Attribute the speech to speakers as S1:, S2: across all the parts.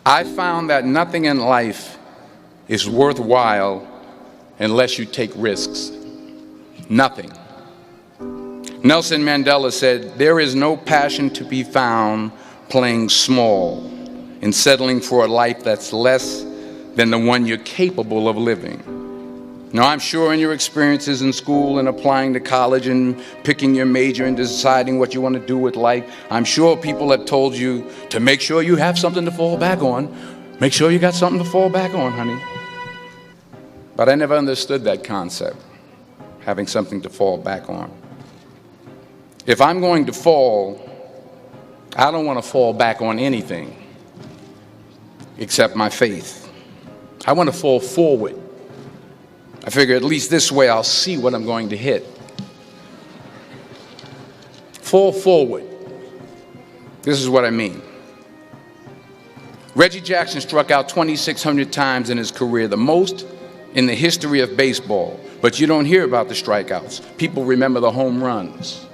S1: I found that nothing in life is worthwhile unless you take risks. Nothing. Nelson Mandela said, "There is no passion to be found playing small and settling for a life that's less than the one you're capable of living." Now, I'm sure in your experiences in school and applying to college and picking your major and deciding what you want to do with life, I'm sure people have told you to make sure you have something to fall back on. Make sure you got something to fall back on, honey. But I never understood that concept, having something to fall back on. If I'm going to fall, I don't want to fall back on anything except my faith. I want to fall forward. I figure at least this way I'll see what I'm going to hit. Fall forward. This is what I mean. Reggie Jackson struck out 2,600 times in his career, the most in the history of baseball. But you don't hear about the strikeouts. People remember the home runs.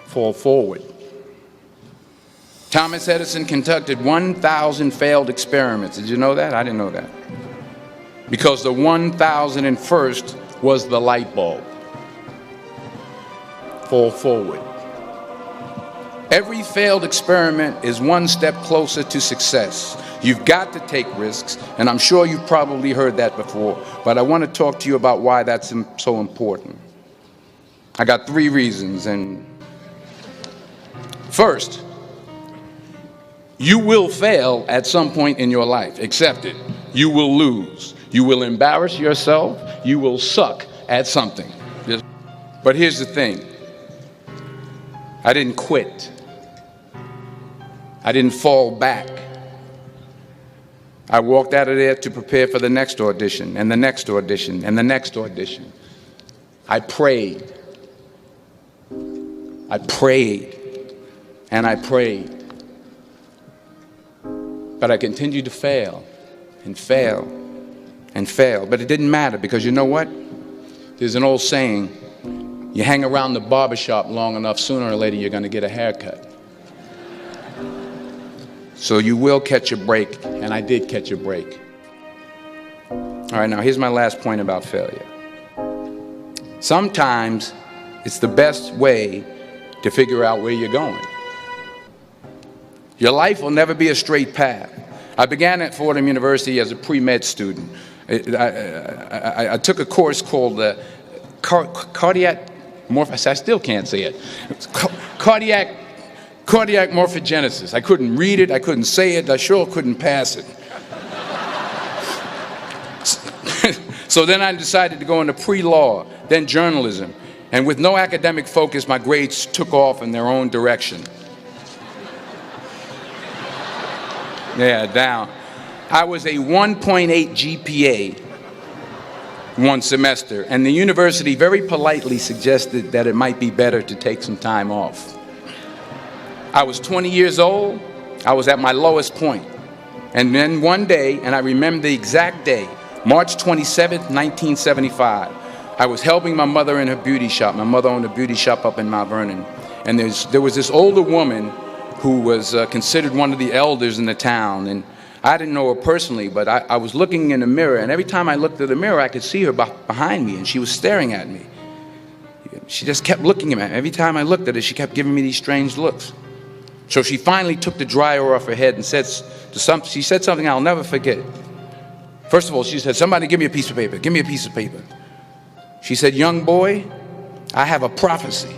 S1: Fall forward. Thomas Edison conducted 1,000 failed experiments. Did you know that? I didn't know that. Because the 1,001st was the light bulb. Fall forward. Every failed experiment is one step closer to success. You've got to take risks, and I'm sure you've probably heard that before, but I want to talk to you about why that's so important. I got 3 reasons, and first, you will fail at some point in your life. Accept it. You will lose. You will embarrass yourself. You will suck at something. But here's the thing. I didn't quit. I didn't fall back. I walked out of there to prepare for the next audition, and the next audition, and the next audition. I prayed. I prayed. And I prayed. But I continued to fail and fail and fail. But it didn't matter, because you know what? There's an old saying, you hang around the barbershop long enough, sooner or later you're going to get a haircut. So you will catch a break, and I did catch a break. All right, now here's my last point about failure. Sometimes it's the best way to figure out where you're going. Your life will never be a straight path. I began at Fordham University as a pre-med student. I took a course called cardiac morphogenesis. I still can't say it. Cardiac morphogenesis. I couldn't read it. I couldn't say it. I sure couldn't pass it. So then I decided to go into pre-law, then journalism. And with no academic focus, my grades took off in their own direction. Yeah, down. I was a 1.8 GPA one semester, and the university very politely suggested that it might be better to take some time off. I was 20 years old. I was at my lowest point. And then one day, and I remember the exact day, March 27th, 1975, I was helping my mother in her beauty shop. My mother owned a beauty shop up in Mount Vernon. And there was this older woman who was considered one of the elders in the town. And I didn't know her personally, but I was looking in the mirror, and every time I looked at the mirror, I could see her behind me, and she was staring at me. She just kept looking at me. Every time I looked at her, she kept giving me these strange looks. So she finally took the dryer off her head and she said something I'll never forget. First of all, she said, "Somebody give me a piece of paper. Give me a piece of paper." She said, "Young boy, I have a prophecy,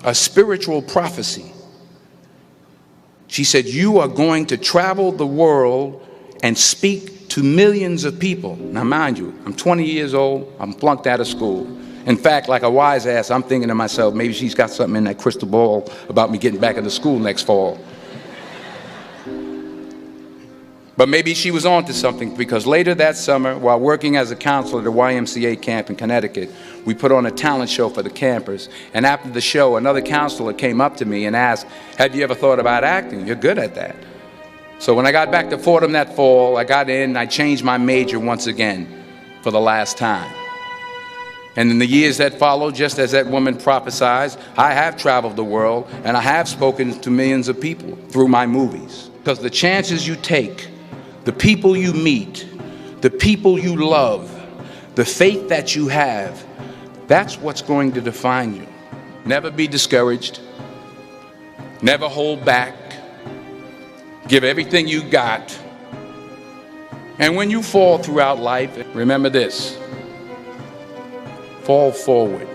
S1: a spiritual prophecy." She said, "You are going to travel the world and speak to millions of people." Now, mind you, I'm 20 years old. I'm flunked out of school. In fact, like a wise ass, I'm thinking to myself, maybe she's got something in that crystal ball about me getting back into school next fall. But maybe she was on to something, because later that summer, while working as a counselor at a YMCA camp in Connecticut, we put on a talent show for the campers. And after the show, another counselor came up to me and asked, "Have you ever thought about acting? You're good at that." So when I got back to Fordham that fall, I got in and I changed my major once again for the last time. And in the years that followed, just as that woman prophesied, I have traveled the world and I have spoken to millions of people through my movies. Because the chances you take, the people you meet, the people you love, the faith that you have, that's what's going to define you. Never be discouraged. Never hold back. Give everything you got. And when you fall throughout life, remember this: fall forward.